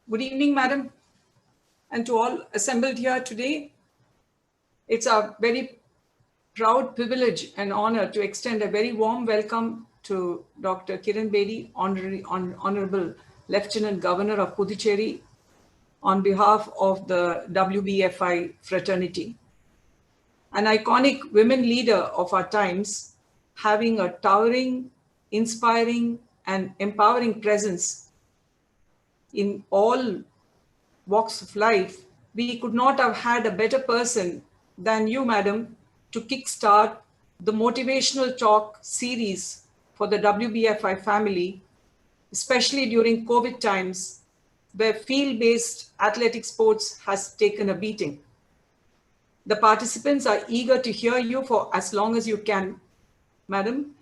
Good evening, Madam, and to all assembled here today. It's a very proud privilege and honor to extend a very warm welcome to Dr. Kiran Bedi, Honorable Lieutenant Governor of Puducherry, on behalf of the WBFI fraternity. An iconic women leader of our times, having a towering, inspiring, and empowering presence in all walks of life, we could not have had a better person than you, madam, to kickstart the motivational talk series for the WBFI family, especially during COVID times, where field-based athletic sports has taken a beating. The participants are eager to hear you for as long as you can, madam.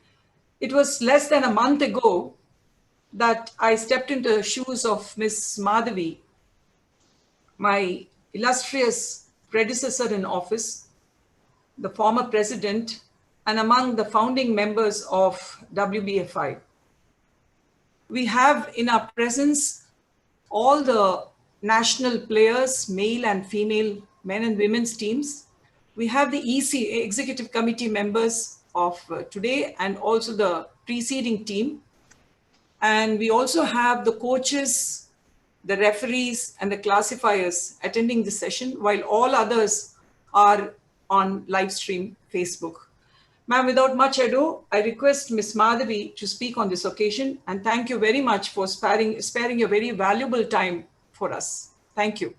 It was less than a month ago that I stepped into the shoes of Miss Madhavi, my illustrious predecessor in office, the former president, and among the founding members of WBFI. We have in our presence all the national players, male and female, men and women's teams. We have the EC, Executive Committee members of today, and also the preceding team. And we also have the coaches, the referees, and the classifiers attending the session, while all others are on live stream Facebook. Ma'am, without much ado, I request Ms. Madhavi to speak on this occasion, and thank you very much for sparing your very valuable time for us. Thank you.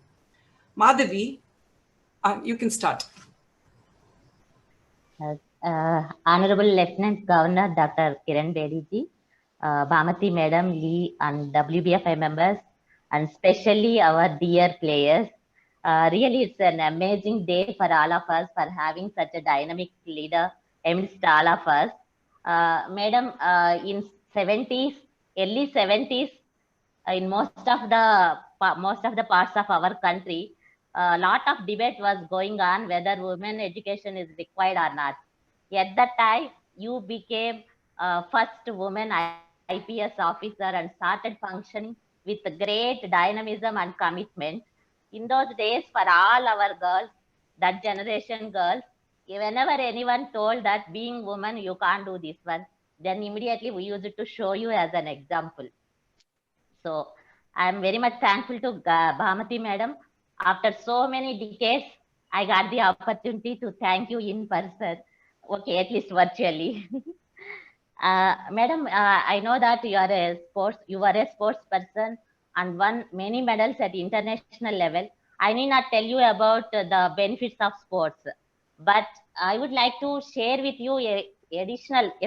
Madhavi, you can start. Honorable Lieutenant Governor Dr. Kiran Bedi ji, Bhamati Madam, Lee, and WBFI members, and especially our dear players. Really, it's an amazing day for all of us for having such a dynamic leader amidst all of us. Madam, in 70s, early 70s, in most of the parts of our country, a lot of debate was going on whether women education is required or not. At that time, you became first woman IPS officer and started functioning with great dynamism and commitment. In those days, for all our girls, that generation girls, whenever anyone told that being woman, you can't do this one, then immediately we used to show you as an example. So I am very much thankful to Bhamati Madam. After so many decades, I got the opportunity to thank you in person. Okay, at least virtually. Madam, I know that you are a sports person and won many medals at international level. I need not tell you about the benefits of sports, but I would like to share with you a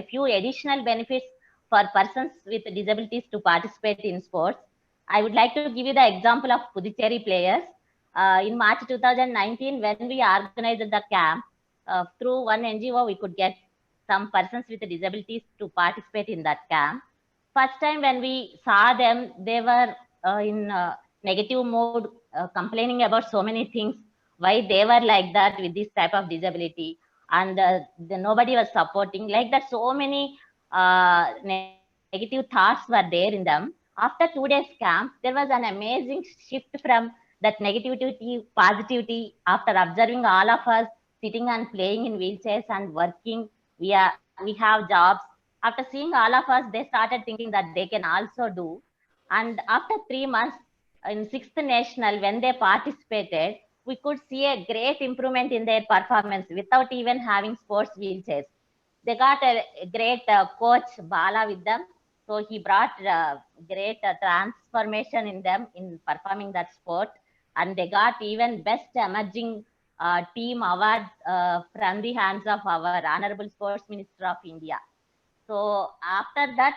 few additional benefits for persons with disabilities to participate in sports. I would like to give you the example of Puducherry players. In March 2019, when we organized the camp, through one NGO, we could get some persons with disabilities to participate in that camp. First time when we saw them, they were in negative mood, complaining about so many things, why they were like that with this type of disability, and nobody was supporting. Like that, so many negative thoughts were there in them. After 2 days camp, there was an amazing shift from that negativity, positivity. After observing all of us sitting and playing in wheelchairs and working, we have jobs. After seeing all of us, they started thinking that they can also do. And after 3 months in 6th National, when they participated, we could see a great improvement in their performance without even having sports wheelchairs. They got a great coach Bala with them. So he brought great transformation in them in performing that sport. And they got even best emerging team award from the hands of our Honorable Sports Minister of India. So after that,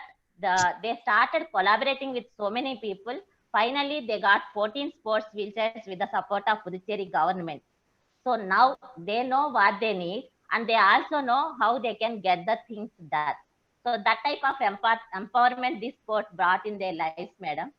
they started collaborating with so many people. Finally, they got 14 sports wheelchairs with the support of Puducherry government. So now they know what they need, and they also know how they can get the things done. So that type of empowerment this sport brought in their lives, madam.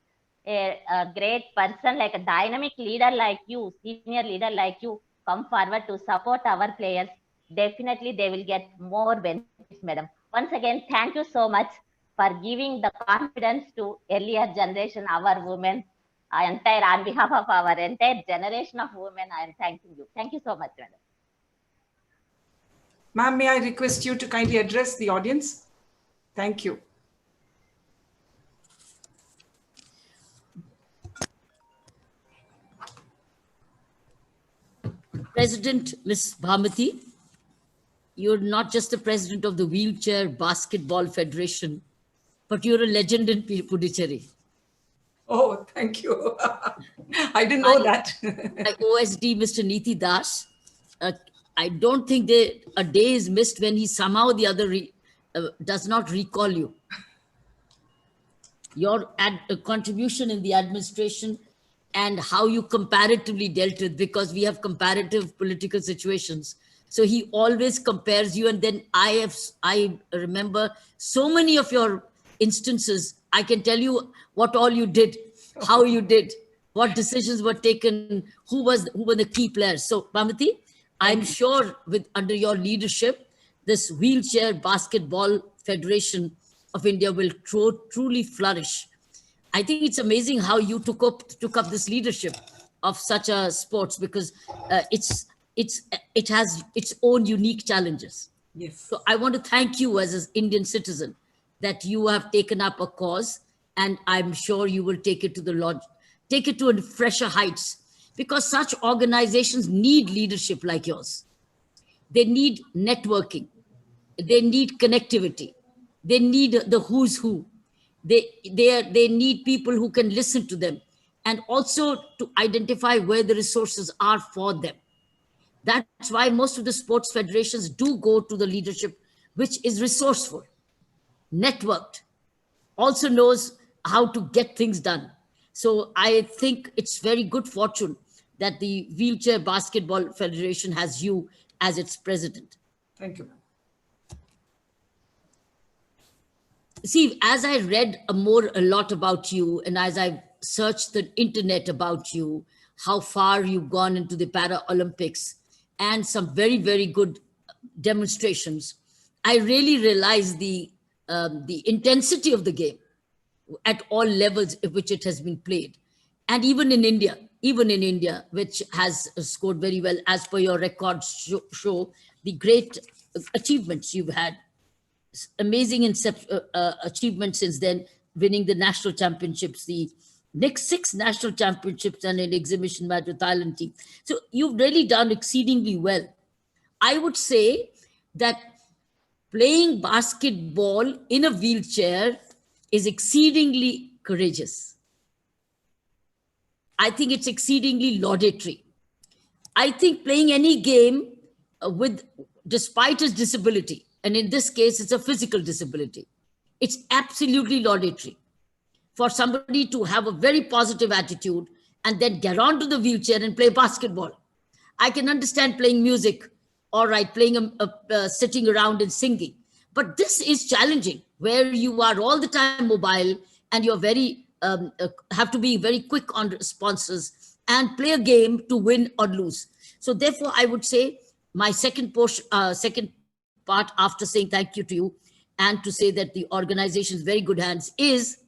A great person, like a dynamic leader like you, senior leader like you, come forward to support our players. Definitely they will get more benefits, madam. Once again, thank you so much for giving the confidence to earlier generation, our women, on behalf of our entire generation of women, I am thanking you. Thank you so much, madam. Ma'am, may I request you to kindly address the audience? Thank you. President Ms. Bhamati, you're not just the president of the Wheelchair Basketball Federation, but you're a legend in Puducherry. Oh, thank you. I didn't know that. My OSD, Mr. Niti Das, I don't think a day is missed when he somehow or the other does not recall you. Your contribution in the administration and how you comparatively dealt with, because we have comparative political situations. So he always compares you. And then I remember so many of your instances. I can tell you what all you did, how you did, what decisions were taken, who were the key players. So Bhamati, I'm sure under your leadership, this Wheelchair Basketball Federation of India will truly flourish. I think it's amazing how you took up this leadership of such a sports, because it has its own unique challenges. Yes. So I want to thank you as an Indian citizen that you have taken up a cause, and I'm sure you will take it to fresher heights, because such organizations need leadership like yours. They need networking. They need connectivity. They need the who's who. They need people who can listen to them, and also to identify where the resources are for them. That's why most of the sports federations do go to the leadership, which is resourceful, networked, also knows how to get things done. So I think it's very good fortune that the Wheelchair Basketball Federation has you as its president. Thank you, ma'am. See, as I read a lot about you, and as I've searched the internet about you, how far you've gone into the Paralympics, and some very, very good demonstrations, I really realized the intensity of the game at all levels at which it has been played. And even in India, which has scored very well as per your records show the great achievements you've had. Amazing achievements since then, winning the national championships, the next 6 national championships, and an exhibition match with Thailand team. So you've really done exceedingly well. I would say that playing basketball in a wheelchair is exceedingly courageous. I think it's exceedingly laudatory. I think playing any game despite his disability, and in this case, it's a physical disability, it's absolutely laudatory for somebody to have a very positive attitude and then get onto the wheelchair and play basketball. I can understand playing music, all right, playing sitting around and singing, but this is challenging, where you are all the time mobile, and you're very have to be very quick on responses and play a game to win or lose. So therefore, I would say my second part, after saying thank you to you and to say that the organization is very good hands, is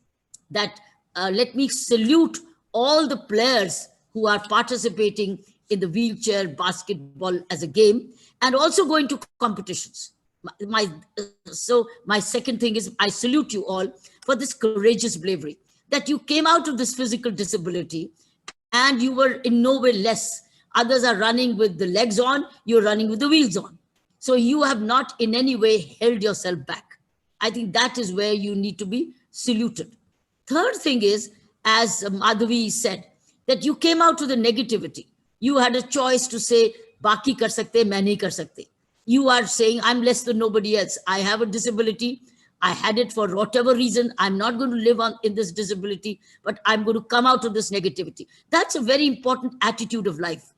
that let me salute all the players who are participating in the wheelchair basketball as a game, and also going to competitions. So my second thing is, I salute you all for this courageous bravery, that you came out of this physical disability and you were in no way less. Others are running with the legs on, you're running with the wheels on. So you have not in any way held yourself back. I think that is where you need to be saluted. Third thing is, as Madhavi said, that you came out to the negativity. You had a choice to say, Baki kar sakte, main nahi kar sakte. You are saying, I'm less than nobody else. I have a disability. I had it for whatever reason. I'm not going to live in this disability, but I'm going to come out of this negativity. That's a very important attitude of life.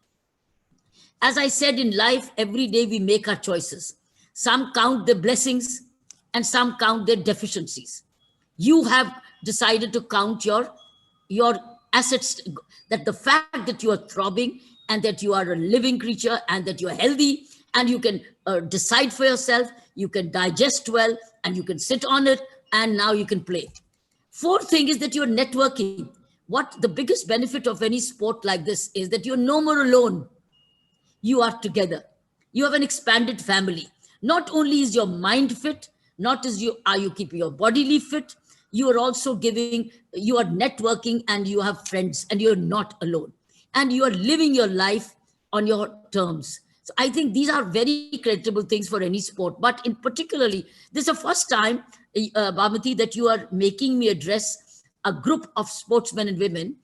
As I said, in life, every day we make our choices. Some count their blessings and some count their deficiencies. You have decided to count your assets, that the fact that you are throbbing and that you are a living creature and that you are healthy and you can decide for yourself, you can digest well and you can sit on it, and now you can play. Fourth thing is that you're networking. what the biggest benefit of any sport like this is that you're no more alone. You are together. You have an expanded family. Not only is your mind fit, not as you are you keeping your bodily fit, you are also giving, you are networking and you have friends and you're not alone. And you are living your life on your terms. So I think these are very creditable things for any sport. But in particularly, this is the first time, Bhamati, that you are making me address a group of sportsmen and women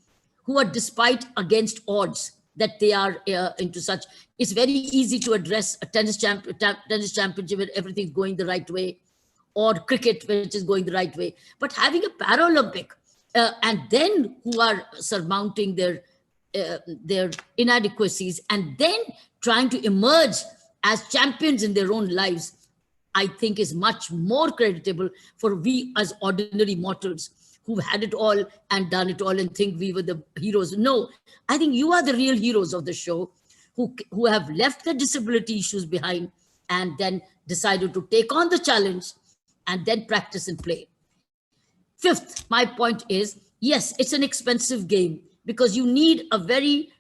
who are despite against odds that they are into such. It's very easy to address a tennis championship where everything's going the right way, or cricket which is going the right way. But having a Paralympic and then who are surmounting their inadequacies and then trying to emerge as champions in their own lives, I think is much more creditable for we as ordinary mortals who've had it all and done it all and think we were the heroes. No, I think you are the real heroes of the show who have left the disability issues behind and then decided to take on the challenge and then practice and play. Fifth, my point is, yes, it's an expensive game because you need a very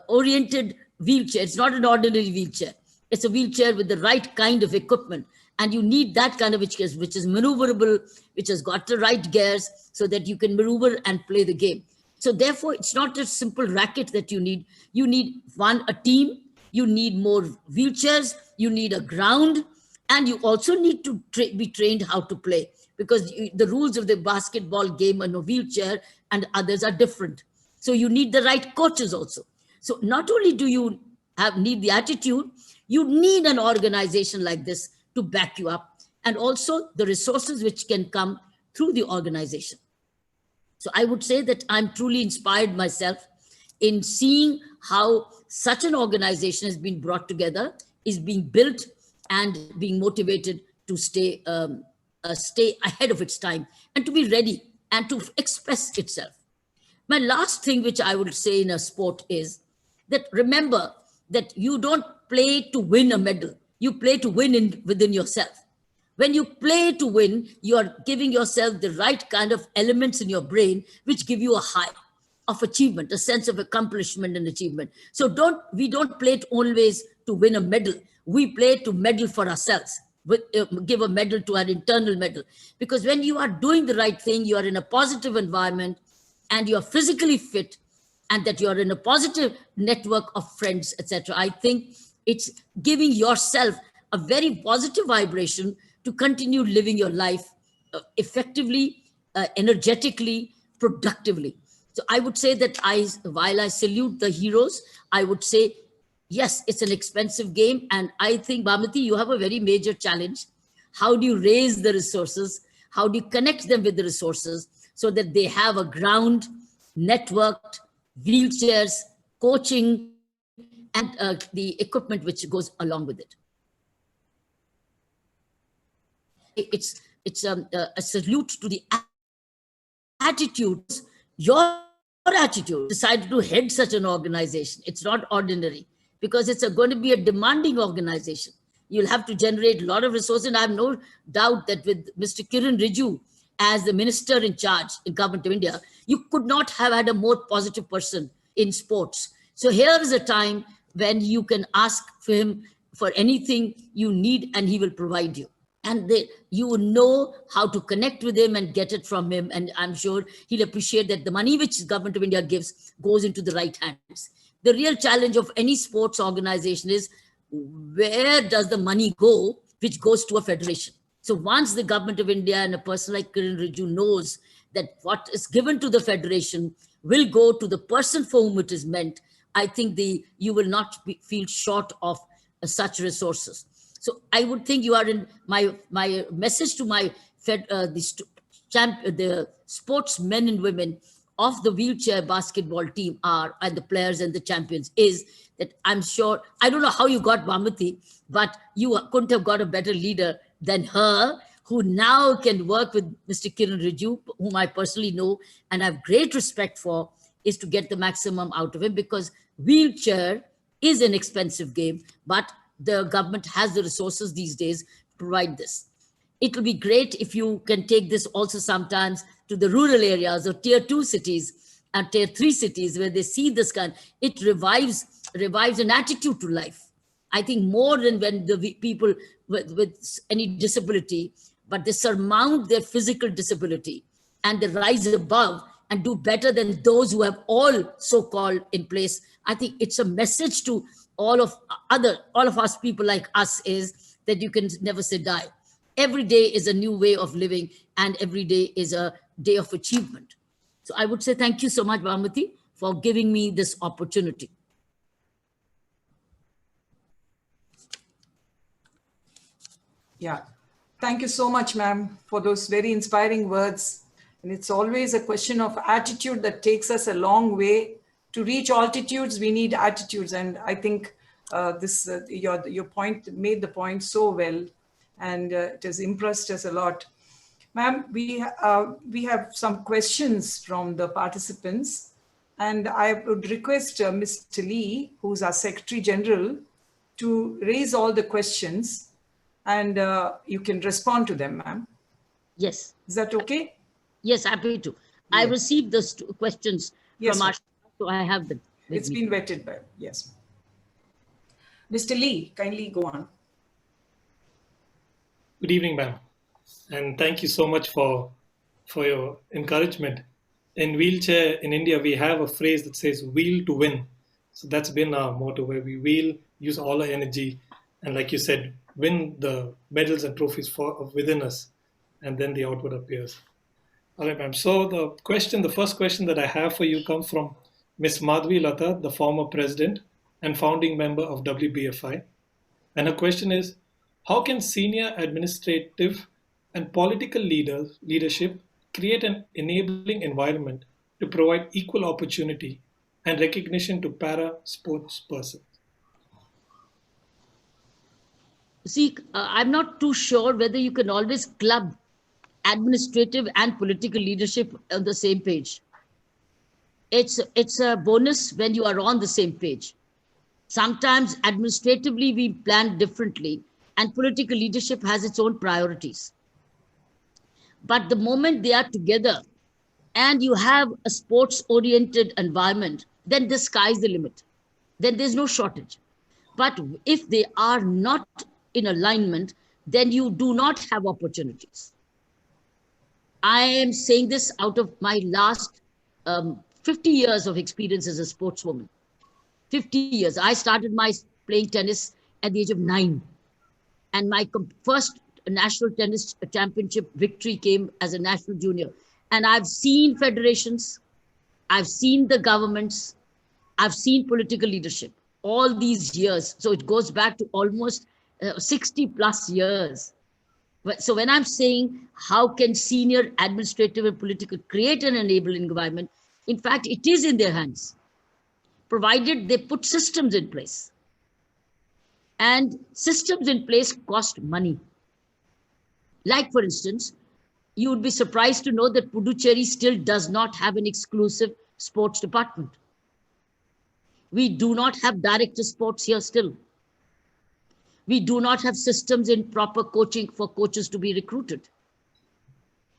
oriented wheelchair. It's not an ordinary wheelchair. It's a wheelchair with the right kind of equipment. And you need that kind of which is maneuverable, which has got the right gears so that you can maneuver and play the game. So therefore, it's not a simple racket that you need. You need a team, you need more wheelchairs, you need a ground, and you also need to be trained how to play because the rules of the basketball game and a wheelchair and others are different. So you need the right coaches also. So not only do you need the attitude, you need an organization like this to back you up, and also the resources which can come through the organization. So I would say that I'm truly inspired myself in seeing how such an organization has been brought together, is being built and being motivated to stay ahead of its time and to be ready and to express itself. My last thing which I would say in a sport is that remember that you don't play to win a medal. You play to win within yourself. When you play to win, you are giving yourself the right kind of elements in your brain, which give you a high of achievement, a sense of accomplishment and achievement. So we don't play it always to win a medal. We play to medal for ourselves, give a medal to our internal medal. Because when you are doing the right thing, you are in a positive environment and you are physically fit and that you are in a positive network of friends, etc. I think it's giving yourself a very positive vibration to continue living your life effectively, energetically, productively. So I would say that while I salute the heroes, I would say, yes, it's an expensive game. And I think, Bhamati, you have a very major challenge. How do you raise the resources? How do you connect them with the resources so that they have a ground, networked, wheelchairs, coaching, and the equipment which goes along with it? It's a salute to the attitudes, your attitude, decided to head such an organization. It's not ordinary because it's going to be a demanding organization. You'll have to generate a lot of resources. And I have no doubt that with Mr. Kiran Rijiju as the minister in charge in Government of India, you could not have had a more positive person in sports. So here is a time when you can ask for him for anything you need and he will provide you. And you know how to connect with him and get it from him. And I'm sure he'll appreciate that the money which the Government of India gives goes into the right hands. The real challenge of any sports organization is where does the money go, which goes to a federation. So once the Government of India and a person like Kiran Rijiju knows that what is given to the federation will go to the person for whom it is meant, I think you will not feel short of such resources. So I would think you are in my message to the sportsmen and women of the wheelchair basketball team and the players and the champions is that I'm sure, I don't know how you got Bhamati, but you couldn't have got a better leader than her, who now can work with Mr. Kiran Rijiju, whom I personally know and have great respect for, is to get the maximum out of him, because wheelchair is an expensive game, but the government has the resources these days to provide this. It will be great if you can take this also sometimes to the rural areas or tier 2 cities and tier 3 cities where they see this kind. It revives an attitude to life. I think more than when the people with any disability, but they surmount their physical disability and they rise above and do better than those who have all so-called in place. I think it's a message to all of us people like us is that you can never say die. Every day is a new way of living and every day is a day of achievement. So I would say thank you so much, Bhamati, for giving me this opportunity. Yeah. Thank you so much, ma'am, for those very inspiring words. And it's always a question of attitude that takes us a long way. To reach altitudes, we need attitudes. And I think your point made the point so well. And it has impressed us a lot. Ma'am, we have some questions from the participants. And I would request Mr. Lee, who's our Secretary General, to raise all the questions and you can respond to them, ma'am. Yes. Is that okay? Yes, happy to. Yes. I received the questions from our, so I have them. It's been vetted by, yes. Mr. Lee, kindly go on. Good evening, ma'am. And thank you so much for your encouragement. In wheelchair in India, we have a phrase that says wheel to win. So that's been our motto, where we wheel, use all our energy, and like you said, win the medals and trophies within us, and then the outward appears. All right, ma'am. So the first question that I have for you comes from Ms. Madhvi Lata, the former president and founding member of WBFI. And her question is, how can senior administrative and political leadership create an enabling environment to provide equal opportunity and recognition to para-sports persons? See, I'm not too sure whether you can always club administrative and political leadership on the same page. It's a bonus when you are on the same page. Sometimes administratively we plan differently and political leadership has its own priorities. But the moment they are together and you have a sports-oriented environment, then the sky's the limit. Then there's no shortage. But if they are not in alignment, then you do not have opportunities. I am saying this out of my last 50 years of experience as a sportswoman. 50 years. I started my playing tennis at the age of 9. And my first national tennis championship victory came as a national junior. And I've seen federations, I've seen the governments, I've seen political leadership all these years. So it goes back to almost 60 plus years. So when I'm saying how can senior administrative and political create an enabling environment, in fact, it is in their hands, provided they put systems in place. And systems in place cost money. Like, for instance, you would be surprised to know that Puducherry still does not have an exclusive sports department. We do not have director sports here still. We do not have systems in proper coaching for coaches to be recruited.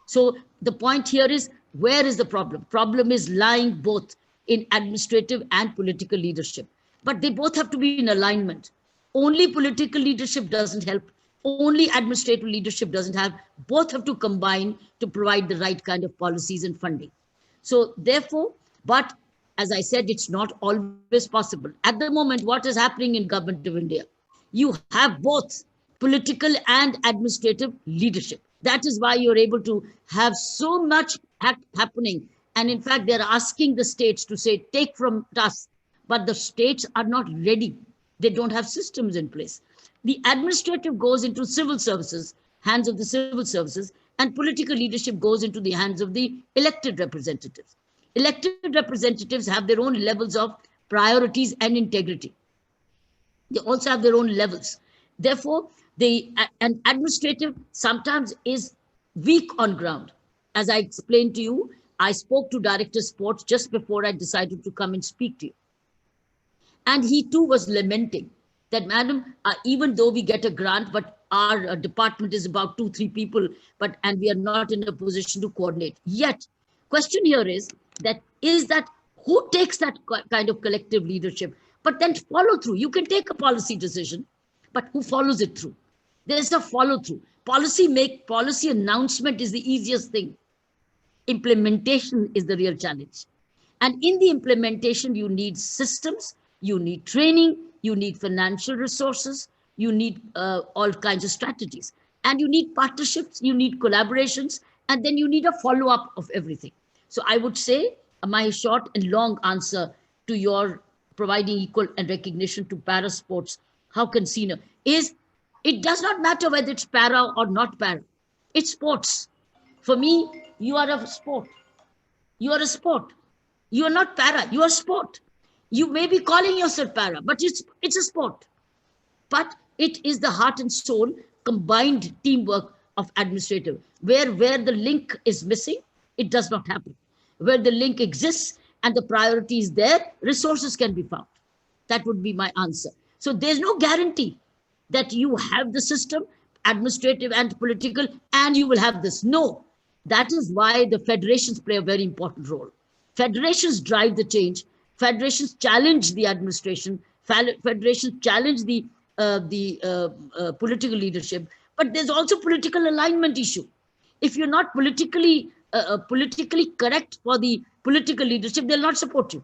So the point here is, where is the problem? Problem is lying both in administrative and political leadership. But they both have to be in alignment. Only political leadership doesn't help. Only administrative leadership doesn't have. Both have to combine to provide the right kind of policies and funding. So therefore, but as I said, it's not always possible. At the moment, what is happening in Government of India? You have both political and administrative leadership. That is why you're able to have so much happening. And in fact, they're asking the states to say, take from us, but the states are not ready. They don't have systems in place. The administrative goes into civil services, hands of the civil services, and political leadership goes into the hands of the elected representatives. Elected representatives have their own levels of priorities and integrity. They also have their own levels. Therefore, an administrative sometimes is weak on ground. As I explained to you, I spoke to Director Sports just before I decided to come and speak to you. And he too was lamenting that, madam, even though we get a grant, but our department is about 2-3 people, and we are not in a position to coordinate. Yet, question here is that who takes that kind of collective leadership, but then follow through? You can take a policy decision, but who follows it through? There's a follow through. Policy announcement is the easiest thing. Implementation is the real challenge. And in the implementation, you need systems, you need training, you need financial resources, you need all kinds of strategies, and you need partnerships, you need collaborations, and then you need a follow-up of everything. So I would say my short and long answer to your providing equal and recognition to para sports, how can senior, is it does not matter whether it's para or not para. It's sports. For me, you are a sport. You are a sport. You are not para, you are sport. You may be calling yourself para, but it's a sport. But it is the heart and soul combined teamwork of administrative. Where the link is missing, it does not happen. Where the link exists and the priority is there, resources can be found. That would be my answer. So there's no guarantee that you have the system, administrative and political, and you will have this. No, that is why the federations play a very important role. Federations drive the change. Federations challenge the administration. Federations challenge the political leadership. But there's also political alignment issue. If you're not politically correct for the political leadership, they'll not support you.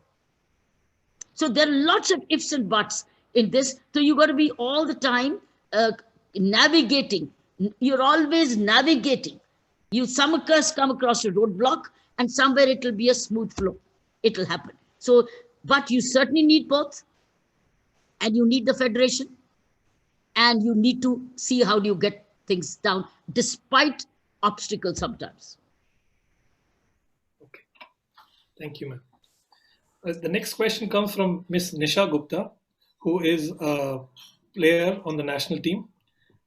So there are lots of ifs and buts in this. So you got to be all the time navigating. You're always navigating. Some come across a roadblock, and somewhere it will be a smooth flow. It will happen. So, but you certainly need both, and you need the federation, and you need to see how do you get things down, despite obstacles sometimes. Okay, thank you, ma'am. The next question comes from Miss Nisha Gupta, who is a player on the national team,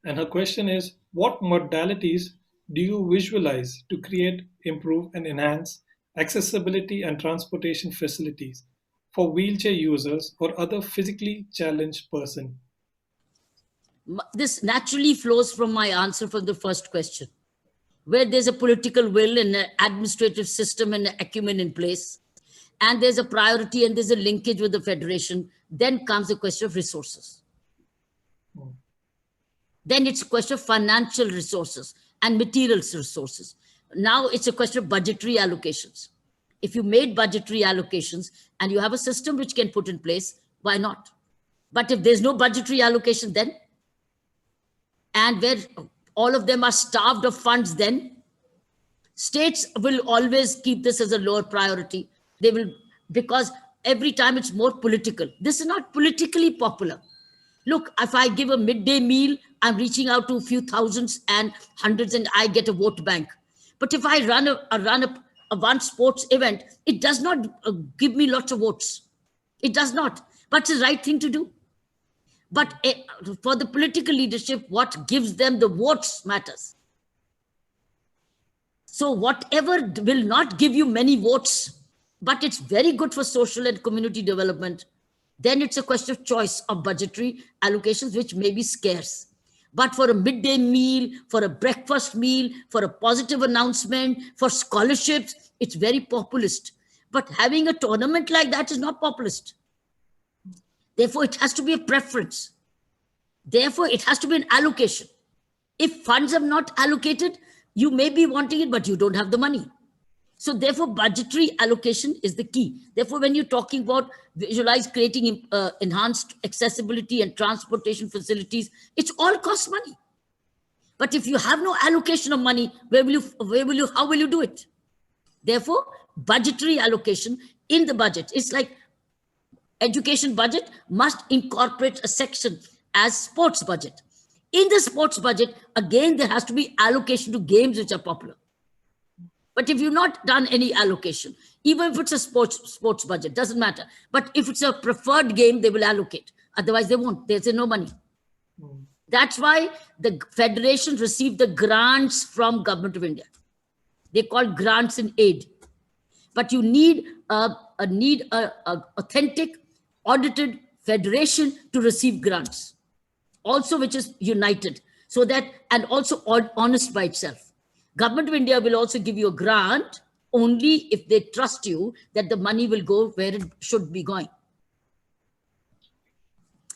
and her question is: what modalities do you visualize to create, improve, and enhance accessibility and transportation facilities for wheelchair users or other physically challenged person? This naturally flows from my answer for the first question. Where there's a political will and an administrative system and an acumen in place, and there's a priority and there's a linkage with the federation, then comes the question of resources. Then it's a question of financial resources and material resources. Now it's a question of budgetary allocations. If you made budgetary allocations and you have a system which can put in place, why not? But if there's no budgetary allocation then, and where all of them are starved of funds, then states will always keep this as a lower priority. They will, because every time it's more political. This is not politically popular. Look, if I give a midday meal, I'm reaching out to a few thousands and hundreds, and I get a vote bank. But if I run a one sports event, it does not give me lots of votes. It does not. But it's the right thing to do. But for the political leadership, what gives them the votes matters. So whatever will not give you many votes, but it's very good for social and community development, then it's a question of choice of budgetary allocations, which may be scarce. But for a midday meal, for a breakfast meal, for a positive announcement, for scholarships, it's very populist. But having a tournament like that is not populist. Therefore, it has to be a preference. Therefore, it has to be an allocation. If funds are not allocated, you may be wanting it, but you don't have the money. So therefore, budgetary allocation is the key. Therefore, when you're talking about visualize creating enhanced accessibility and transportation facilities, it's all cost money. But if you have no allocation of money, how will you do it? Therefore, budgetary allocation in the budget, it's like education budget must incorporate a section as sports budget. In the sports budget, again, there has to be allocation to games which are popular. But if you've not done any allocation, even if it's a sports budget, doesn't matter. But if it's a preferred game, they will allocate. Otherwise, they won't. They say no money. That's why the federation received the grants from Government of India. They're called grants in aid. But you need a authentic, audited federation to receive grants, also which is united, so that, and also honest by itself. Government of India will also give you a grant only if they trust you that the money will go where it should be going.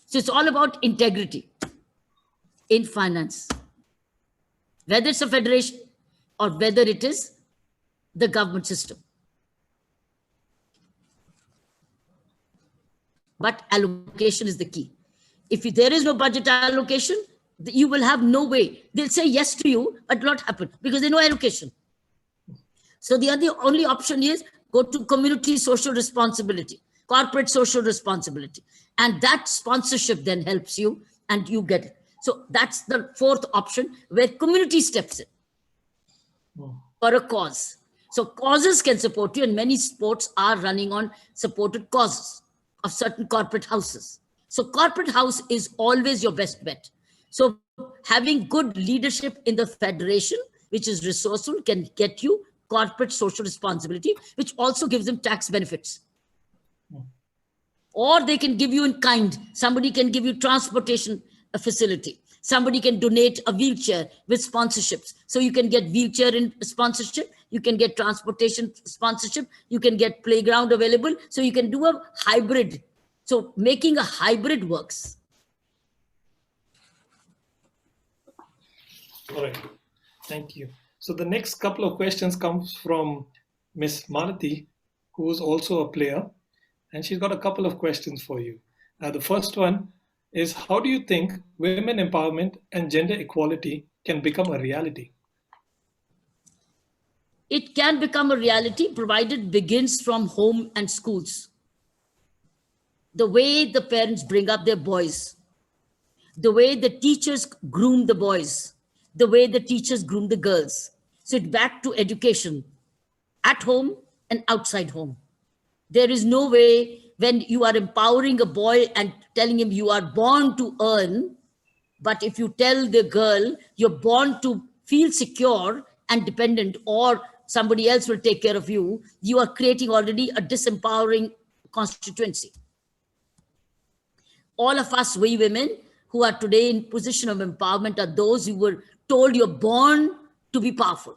So it's all about integrity in finance, whether it's a federation or whether it is the government system. But allocation is the key. If there is no budget allocation, you will have no way. They'll say yes to you, but it will not happen because there's no allocation. So the only option is go to community social responsibility, corporate social responsibility. And that sponsorship then helps you and you get it. So that's the fourth option where community steps in for a cause. So causes can support you, and many sports are running on supported causes of certain corporate houses. So corporate house is always your best bet. So having good leadership in the federation, which is resourceful, can get you corporate social responsibility, which also gives them tax benefits. Or they can give you in kind. Somebody can give you transportation facility. Somebody can donate a wheelchair with sponsorships. So you can get wheelchair in sponsorship. You can get transportation sponsorship. You can get playground available. So you can do a hybrid. So making a hybrid works. All right. Thank you. So the next couple of questions comes from Miss Malati, who is also a player, and she's got a couple of questions for you. The first one is, how do you think women empowerment and gender equality can become a reality? It can become a reality provided it begins from home and schools. The way the parents bring up their boys, the way the teachers groom the boys, the way the teachers groom the girls. So it's back to education at home and outside home. There is no way when you are empowering a boy and telling him you are born to earn, but if you tell the girl you're born to feel secure and dependent, or somebody else will take care of you, you are creating already a disempowering constituency. All of us, we women who are today in position of empowerment, are those who were told you're born to be powerful,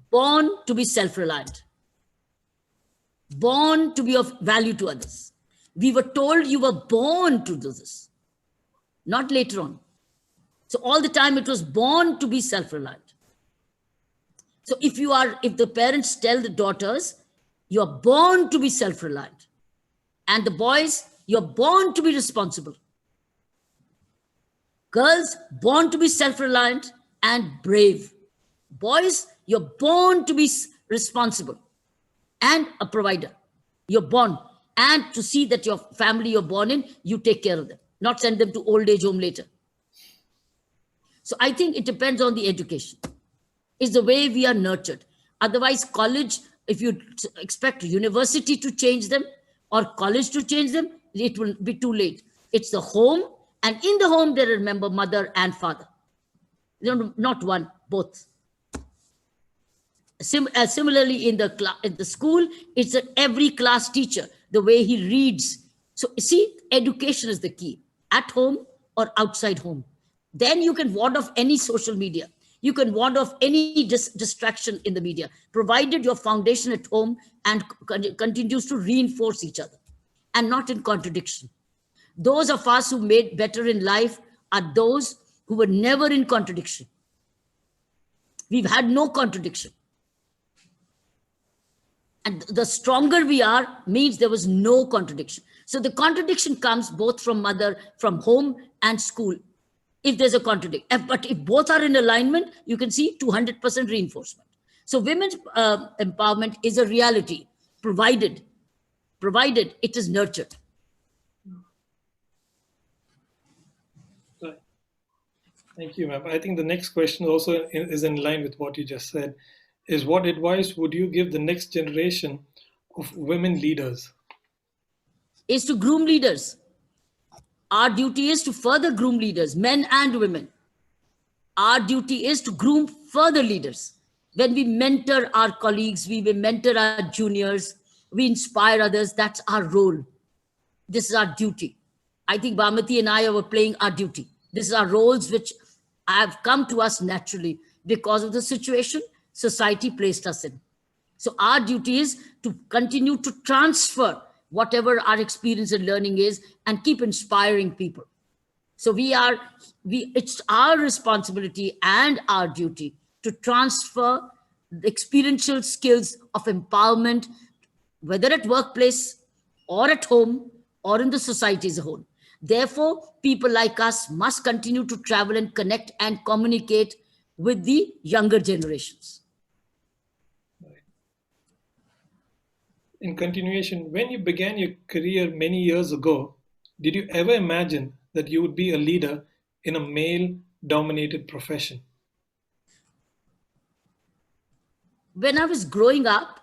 born to be self-reliant, born to be of value to others. We were told you were born to do this, not later on. So all the time it was born to be self-reliant. So if the parents tell the daughters, you're born to be self-reliant, and the boys, you're born to be responsible. Girls, born to be self-reliant and brave. Boys, you're born to be responsible and a provider. You're born, and to see that your family you're born in, you take care of them, not send them to old age home later. So I think it depends on the education. It's the way we are nurtured. Otherwise, college, if you expect university to change them or college to change them, it will be too late. It's the home, and in the home, they remember mother and father. Not one, both. Similarly, in the school, it's every class teacher, the way he reads. So see, education is the key, at home or outside home. Then you can ward off any social media. You can ward off any distraction in the media, provided your foundation at home and continues to reinforce each other and not in contradiction. Those of us who made better in life are those who were never in contradiction. We've had no contradiction. And the stronger we are means there was no contradiction. So the contradiction comes both from mother, from home and school. If there's a contradiction, but if both are in alignment, you can see 200% reinforcement. So women's empowerment is a reality, provided it is nurtured. Thank you, ma'am. I think the next question also is in line with what you just said, is what advice would you give the next generation of women leaders? Is to groom leaders. Our duty is to further groom leaders, men and women. Our duty is to groom further leaders. When we mentor our colleagues, we mentor our juniors, we inspire others, that's our role. This is our duty. I think Bhamati and I were playing our duty. This is our roles which have come to us naturally because of the situation society placed us in. So our duty is to continue to transfer whatever our experience and learning is and keep inspiring people. So it's our responsibility and our duty to transfer the experiential skills of empowerment, whether at workplace or at home or in the society as a whole. Therefore, people like us must continue to travel and connect and communicate with the younger generations. In continuation, when you began your career many years ago, did you ever imagine that you would be a leader in a male-dominated profession? When I was growing up,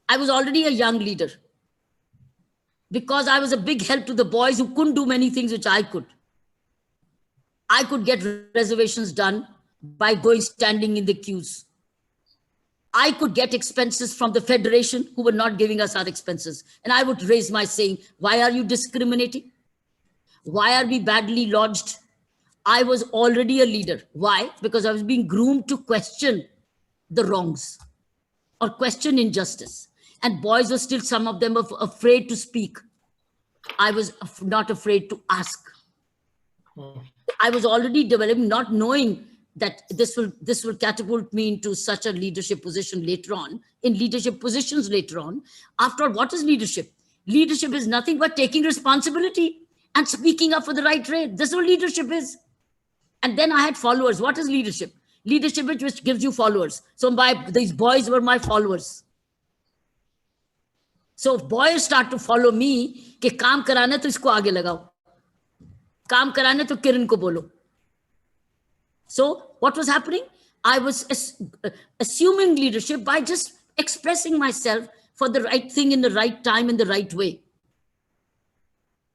I was already a young leader because I was a big help to the boys who couldn't do many things which I could. I could get reservations done by standing in the queues. I could get expenses from the federation who were not giving us our expenses. And I would raise my saying, why are you discriminating? Why are we badly lodged? I was already a leader. Why? Because I was being groomed to question the wrongs or question injustice. And boys were still, some of them were afraid to speak. I was not afraid to ask. I was already developing, not knowing that this will catapult me into such a leadership position later on, in leadership positions later on. After all, what is leadership? Leadership is nothing but taking responsibility and speaking up for the right rate. This is what leadership is. And then I had followers. What is leadership? Leadership which gives you followers. So these boys were my followers. So if boys start to follow me, कि काम कराना तो इसको आगे लगाओ, काम कराना तो किरण को बोलो. So what was happening? I was assuming leadership by just expressing myself for the right thing in the right time, in the right way.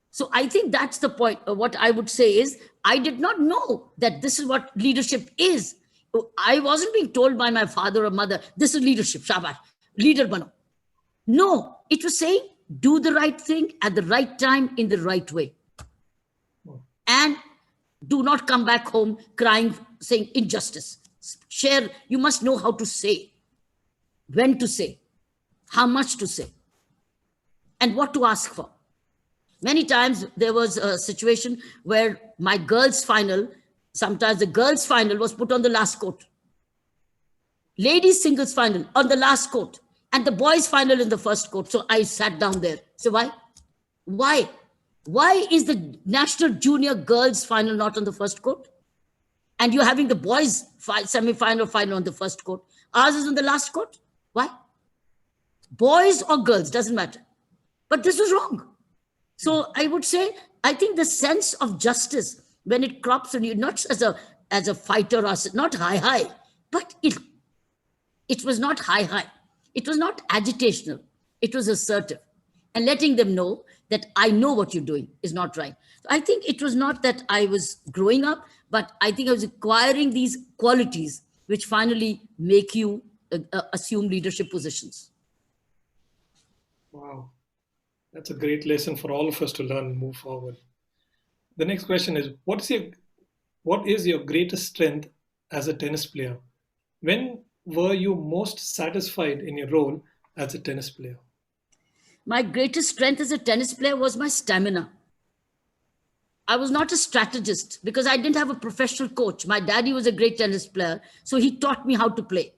So I think that's the point. What I would say is, I did not know that this is what leadership is. I wasn't being told by my father or mother, this is leadership, shabash, leader bano. No, it was saying, do the right thing at the right time in the right way. And do not come back home crying, saying injustice. Share, you must know how to say, when to say, how much to say, and what to ask for. Many times there was a situation where my girls' final, sometimes the girls' final was put on the last court. Ladies' singles final on the last court, and the boys' final in the first court. So I sat down there. So why? Why? Why is the national junior girls' final not on the first court? And you're having the boys' semi-final, final on the first court. Ours is on the last court. Why? Boys or girls, doesn't matter. But this was wrong. So I would say, I think the sense of justice, when it crops on you, not as a fighter, or not high, but it was not high. It was not agitational. It was assertive. And letting them know that I know what you're doing is not right. So I think it was not that I was growing up, but I think I was acquiring these qualities which finally make you assume leadership positions. Wow. That's a great lesson for all of us to learn and move forward. The next question is, what is your greatest strength as a tennis player? When were you most satisfied in your role as a tennis player? My greatest strength as a tennis player was my stamina. I was not a strategist because I didn't have a professional coach. My daddy was a great tennis player, so he taught me how to play.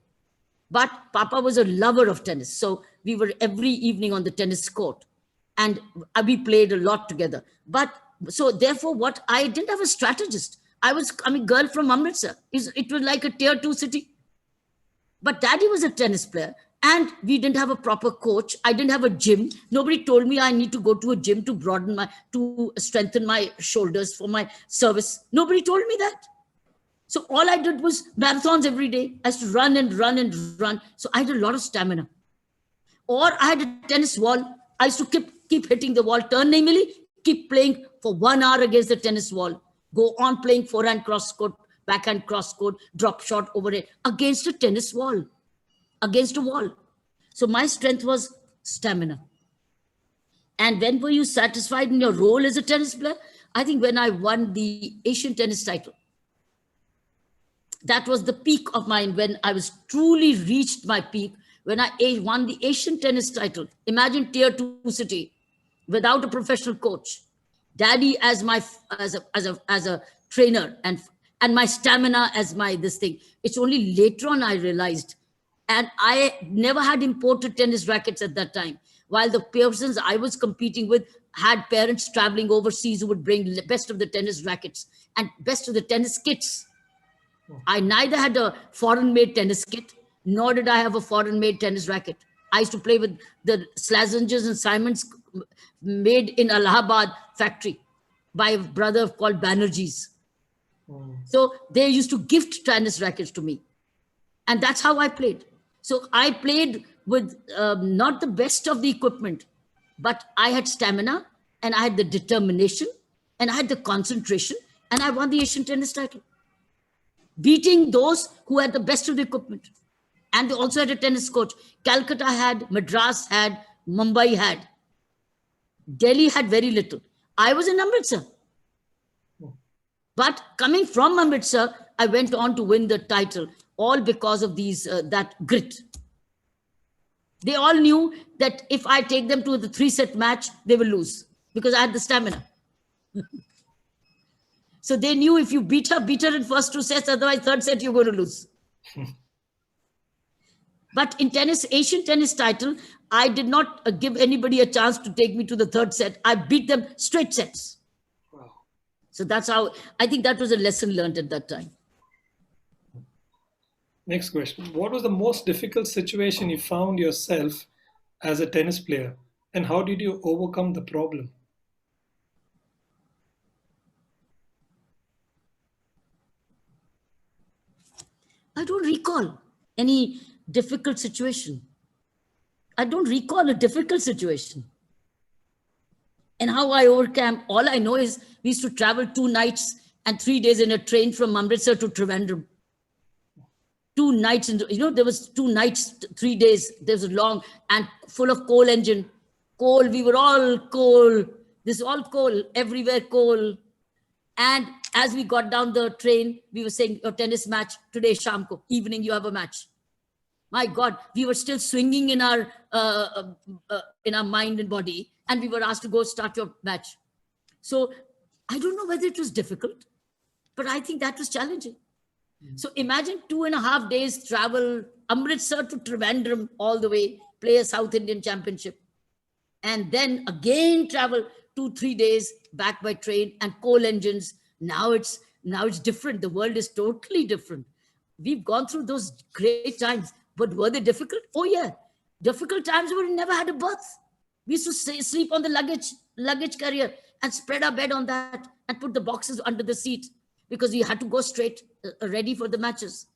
But Papa was a lover of tennis. So we were every evening on the tennis court and we played a lot together. But so therefore, I didn't have a strategist. I'm a girl from Amritsar. It was like a tier 2 city. But daddy was a tennis player and we didn't have a proper coach. I didn't have a gym. Nobody told me I need to go to a gym to strengthen my shoulders for my service. Nobody told me that. So all I did was marathons every day. I used to run and run and run. So I had a lot of stamina. Or I had a tennis wall. I used to keep hitting the wall. Turn nahi mili, keep playing for 1 hour against the tennis wall. Go on playing forehand cross court, backhand cross court, drop shot over it against a tennis wall, against a wall. So my strength was stamina. And when were you satisfied in your role as a tennis player? I think when I won the Asian tennis title. That was the peak of mine, when I was truly reached my peak, when I won the Asian tennis title. Imagine tier 2 city without a professional coach, daddy as my as a trainer, and my stamina as my this thing. It's only later on I realized, and I never had imported tennis rackets at that time. While the persons I was competing with had parents traveling overseas who would bring the best of the tennis rackets and best of the tennis kits. I neither had a foreign-made tennis kit, nor did I have a foreign-made tennis racket. I used to play with the Slazengers and Simons made in Allahabad factory by a brother called Banerjee's. So they used to gift tennis rackets to me. And that's how I played. So I played with not the best of the equipment, but I had stamina, and I had the determination, and I had the concentration, and I won the Asian tennis title, beating those who had the best of the equipment. And they also had a tennis coach. Calcutta had, Madras had, Mumbai had. Delhi had very little. I was in Amritsar. But coming from Amritsar, I went on to win the title, all because of these that grit. They all knew that if I take them to the 3-set match, they will lose because I had the stamina. So they knew if you beat her in first 2 sets, otherwise 3rd set, you're going to lose. But in tennis, Asian tennis title, I did not give anybody a chance to take me to the 3rd set. I beat them straight sets. Wow. So that's how, I think that was a lesson learned at that time. Next question. What was the most difficult situation you found yourself as a tennis player, and how did you overcome the problem? I don't recall any difficult situation. I don't recall a difficult situation. And how I overcame, all I know is we used to travel 2 nights and 3 days in a train from Amritsar to Trivandrum. 2 nights, there was 2 nights, 3 days. There was long and full of coal engine. Coal, we were all coal. This is all coal, everywhere coal. And as we got down the train, we were saying, your tennis match today, Shamko, evening you have a match. My God, we were still swinging in our mind and body, and we were asked to go start your match. So I don't know whether it was difficult, but I think that was challenging. So imagine 2.5 days travel, Amritsar to Trivandrum all the way, play a South Indian Championship, and then again travel 2-3 days back by train and coal engines. Now it's different. The world is totally different. We've gone through those great times, but were they difficult? Oh yeah, difficult times where we never had a berth. We used to sleep on the luggage carrier and spread our bed on that and put the boxes under the seat because we had to go straight ready for the matches.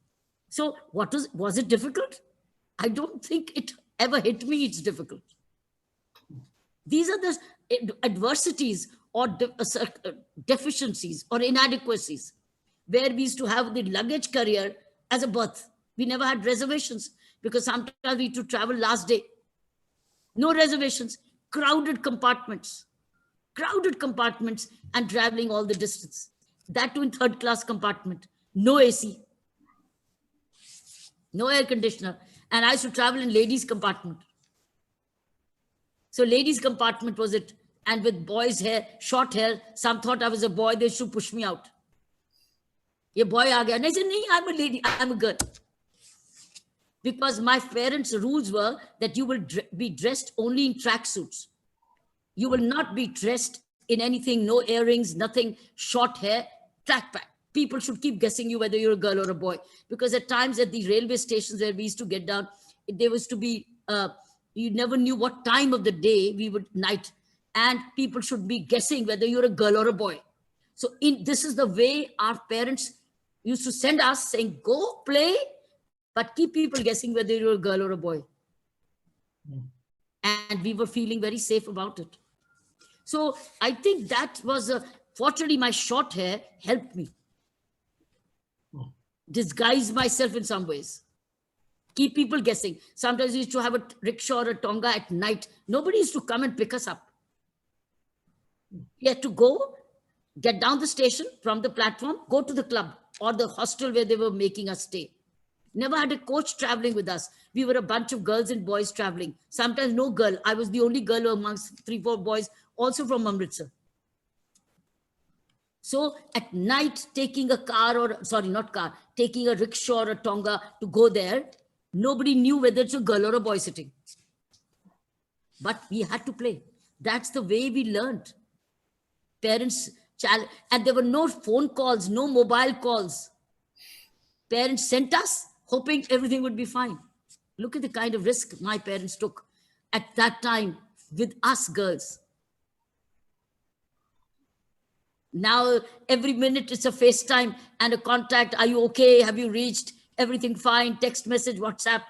So was it difficult? I don't think it ever hit me it's difficult. These are the adversities or deficiencies or inadequacies where we used to have the luggage carrier as a berth. We never had reservations because sometimes we had to travel last day. No reservations, crowded compartments and traveling all the distance. That too in 3rd class compartment, no AC, no air conditioner. And I used to travel in ladies' compartment. So ladies' compartment was it. And with boys' hair, short hair, some thought I was a boy, they should push me out. Ye boy aa gaya. And I said, no, I'm a lady, I'm a girl. Because my parents' rules were that you will be dressed only in tracksuits. You will not be dressed in anything, no earrings, nothing, short hair, track pack. People should keep guessing you whether you're a girl or a boy. Because at times at the railway stations where we used to get down, there was to be, you never knew what time of the day we would night. And people should be guessing whether you're a girl or a boy. So this is the way our parents used to send us saying, go play, but keep people guessing whether you're a girl or a boy. And we were feeling very safe about it. So I think that was, fortunately, my short hair helped me disguise myself in some ways. Keep people guessing. Sometimes we used to have a rickshaw or a tonga at night. Nobody used to come and pick us up. We had to go, get down the station from the platform, go to the club or the hostel where they were making us stay. Never had a coach traveling with us. We were a bunch of girls and boys traveling. Sometimes no girl. I was the only girl amongst 3-4 boys, also from Amritsar. So at night, taking a car or, sorry, not car, taking a rickshaw or a tonga to go there, nobody knew whether it's a girl or a boy sitting. But we had to play. That's the way we learned. Parents, and there were no phone calls, no mobile calls. Parents sent us, hoping everything would be fine. Look at the kind of risk my parents took at that time with us girls. Now, every minute it's a FaceTime and a contact. Are you okay? Have you reached? Everything fine? Text message, WhatsApp.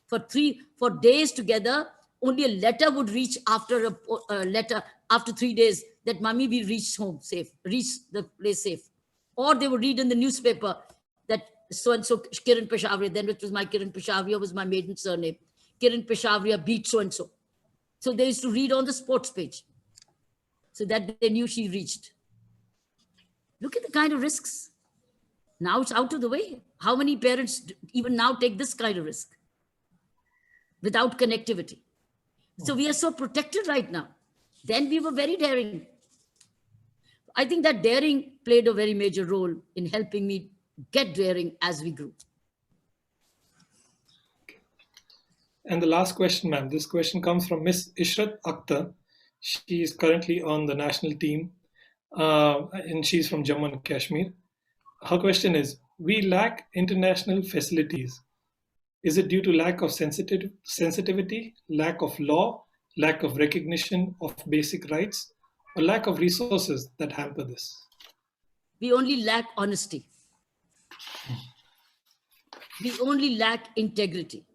For days together, only a letter would reach after a letter after 3 days that mommy, we reached home safe, reached the place safe. Or they would read in the newspaper that so-and-so Kiran Peshawariya, then it was my Kiran Peshawariya was my maiden surname. Kiran Peshawariya beat so-and-so. So they used to read on the sports page so that they knew she reached. Look at the kind of risks. Now it's out of the way. How many parents even now take this kind of risk without connectivity? So we are so protected right now. Then we were very daring. I think that daring played a very major role in helping me get daring as we grew. And the last question, ma'am. This question comes from Miss Ishrat Akhtar. She is currently on the national team, and she's from Jammu and Kashmir. Her question is, we lack international facilities. Is it due to lack of sensitivity, lack of law, lack of recognition of basic rights, or lack of resources that hamper this? We only lack honesty. We only lack integrity.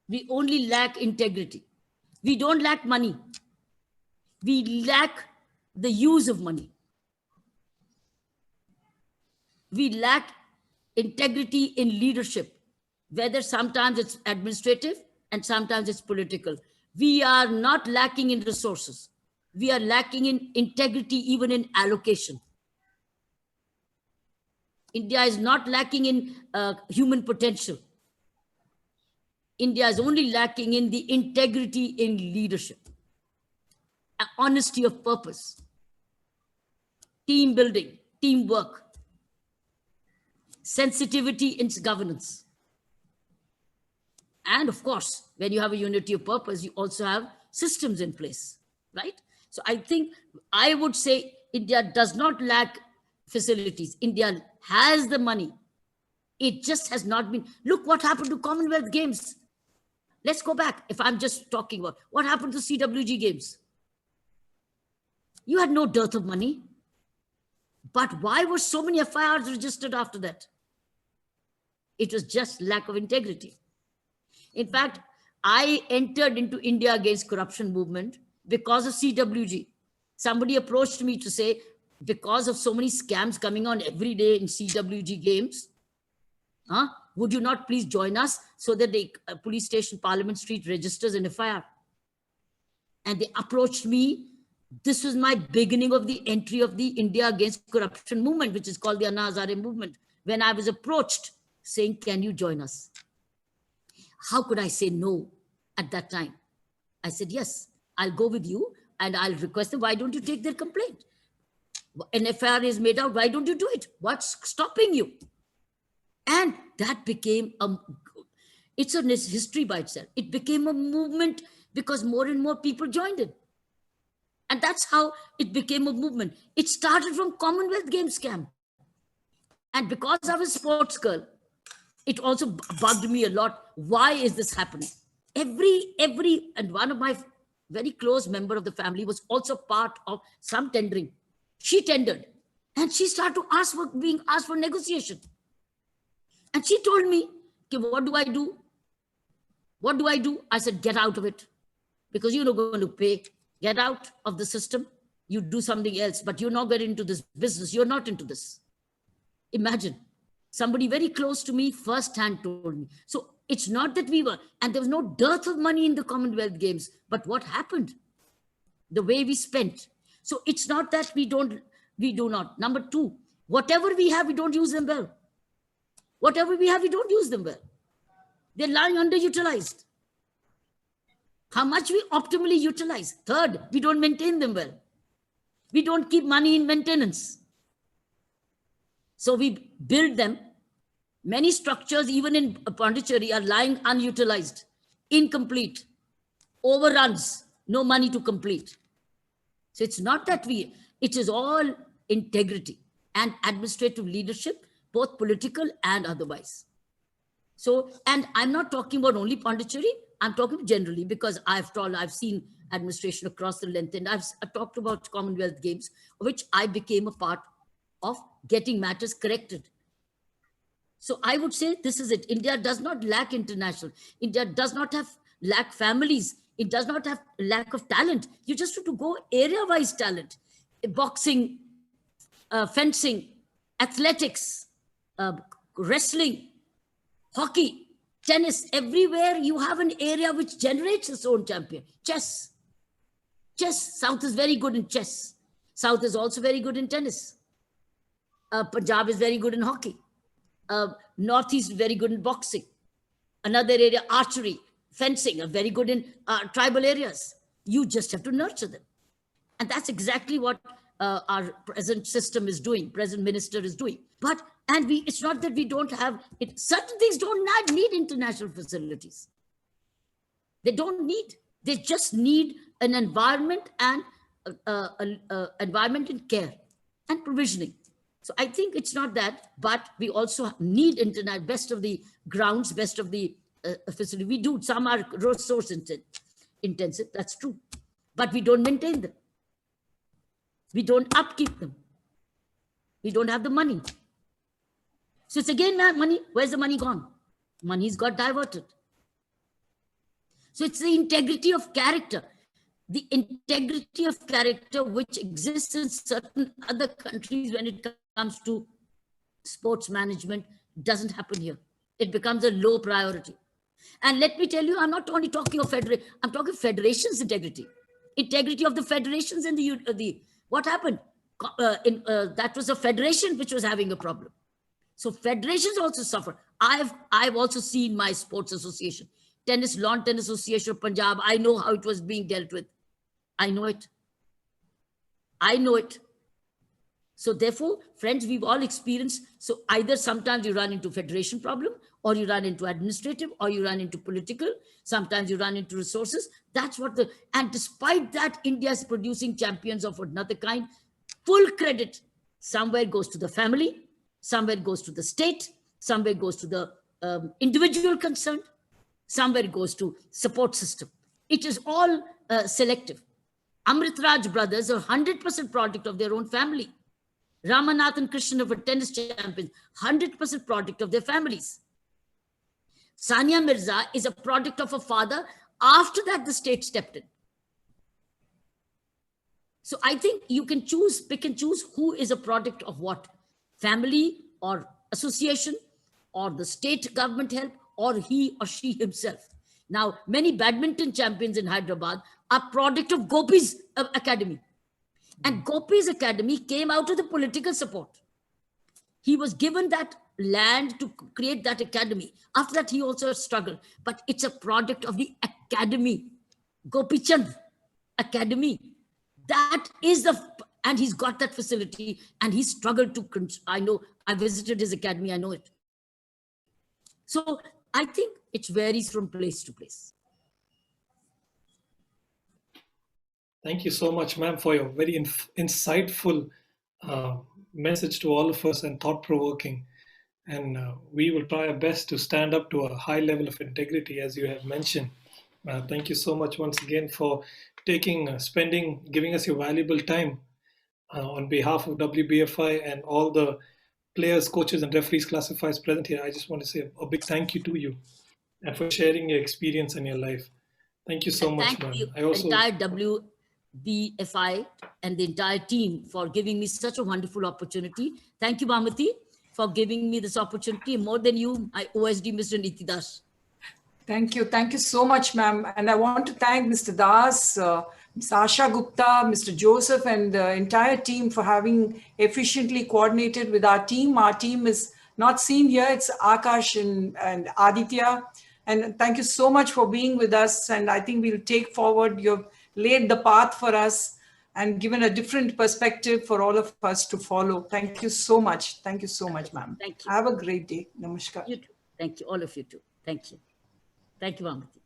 We only lack integrity. We don't lack money. We lack the use of money. We lack integrity in leadership, whether sometimes it's administrative and sometimes it's political. We are not lacking in resources. We are lacking in integrity, even in allocation. India is not lacking in human potential. India is only lacking in the integrity in leadership, honesty of purpose, team building, teamwork, sensitivity in governance. And of course, when you have a unity of purpose, you also have systems in place, right? So I think I would say India does not lack facilities. India has the money. It just has not been. Look what happened to Commonwealth Games. Let's go back. If I'm just talking about what happened to CWG Games. You had no dearth of money. But why were so many FIRs registered after that? It was just lack of integrity. In fact, I entered into India Against Corruption movement because of CWG. Somebody approached me to say, because of so many scams coming on every day in CWG Games, would you not please join us so that the police station, Parliament Street, registers an FIR? And they approached me. This was my beginning of the entry of the India Against Corruption movement, which is called the Anna Hazare movement, when I was approached saying, can you join us? How could I say no at that time? I said, yes, I'll go with you and I'll request them. Why don't you take their complaint? An FIR is made out. Why don't you do it? What's stopping you? And that became it's a history by itself. It became a movement because more and more people joined it. And that's how it became a movement. It started from Commonwealth Games scam. And because I was a sports girl, it also bugged me a lot. Why is this happening? And one of my very close member of the family was also part of some tendering. She tendered and she started to being asked for negotiation. And she told me, okay, what do I do? What do I do? I said, get out of it because you're not going to pay. Get out of the system. You do something else, but you're not getting into this business. You're not into this. Imagine somebody very close to me firsthand told me. So it's not that we were, and there was no dearth of money in the Commonwealth Games, but what happened? the way we spent. So it's not that we do not. Number two, whatever we have, we don't use them well. Whatever we have, we don't use them well. They're lying underutilized. How much we optimally utilize. Third, we don't maintain them well. We don't keep money in maintenance. So we build them. Many structures, even in Pondicherry, are lying unutilized, incomplete, overruns, no money to complete. So it's not that it is all integrity and administrative leadership, both political and otherwise. So, and I'm not talking about only Pondicherry, I'm talking generally, because I've seen administration across the length, and I've talked about Commonwealth Games, which I became a part of getting matters corrected. So I would say this is it. India does not lack international. India does not lack families. It does not have lack of talent. You just have to go area-wise talent. Boxing, fencing, athletics, wrestling, hockey, tennis. Everywhere you have an area which generates its own champion. Chess. South is very good in chess. South is also very good in tennis. Punjab is very good in hockey. Northeast is very good in boxing. Another area, archery, fencing, are very good in tribal areas. You just have to nurture them. And that's exactly what our present system is doing, present minister is doing. It's not that we don't have it. Certain things don't need international facilities. They don't need. They just need an environment and environment and care and provisioning. So I think it's not that, but we also need internet, best of the grounds, best of the facility. We do. Some are resource intensive. That's true, but we don't maintain them. We don't upkeep them. We don't have the money. So it's again money. Where's the money gone? Money's got diverted. So it's the integrity of character. The integrity of character which exists in certain other countries when it comes to sports management doesn't happen here. It becomes a low priority. And let me tell you, I'm not only talking of I'm talking federations integrity. Integrity of the federations and what happened? That was a federation which was having a problem. So federations also suffer. I've also seen my sports association, Lawn Tennis Association of Punjab. I know how it was being dealt with. I know it. So therefore, friends, we've all experienced. So either sometimes you run into federation problem, or you run into administrative, or you run into political. Sometimes you run into resources. That's what and despite that, India is producing champions of another kind. Full credit somewhere goes to the family, somewhere goes to the state, somewhere goes to the individual concerned, somewhere goes to support system. It is all selective. Amrit Raj brothers are 100% product of their own family. Ramanathan Krishnan were tennis champions, 100% product of their families. Sania Mirza is a product of a father. After that, the state stepped in. So I think you can pick and choose who is a product of what. Family or association or the state government help or he or she himself. Now, many badminton champions in Hyderabad are product of Gopi's academy. And Gopi's academy came out of the political support. He was given that land to create that academy. After that, he also struggled. But it's a product of the academy. Gopi Chand Academy. That is and he's got that facility and he struggled to, I know, I visited his academy, I know it. So I think it varies from place to place. Thank you so much, ma'am, for your very insightful message to all of us and thought-provoking. And we will try our best to stand up to a high level of integrity, as you have mentioned. Thank you so much once again for giving us your valuable time on behalf of WBFI and all the players, coaches, and referees, classifiers present here. I just want to say a big thank you to you and for sharing your experience and your life. Thank you so much, ma'am. Thank you, entire WBFI and the entire team for giving me such a wonderful opportunity. Thank you, Bhamati, for giving me this opportunity. More than you, my OSD, Mr. Niti Das. Thank you. Thank you so much, ma'am. And I want to thank Mr. Das, Ms. Asha Gupta, Mr. Joseph, and the entire team for having efficiently coordinated with our team. Our team is not seen here. It's Akash and Aditya. And thank you so much for being with us. And I think we'll take forward, you've laid the path for us and given a different perspective for all of us to follow. Thank you so much. Thank you so much, ma'am. Thank you. Have a great day. Namaskar. You too. Thank you. All of you too. Thank you. Thank you, Bhamati.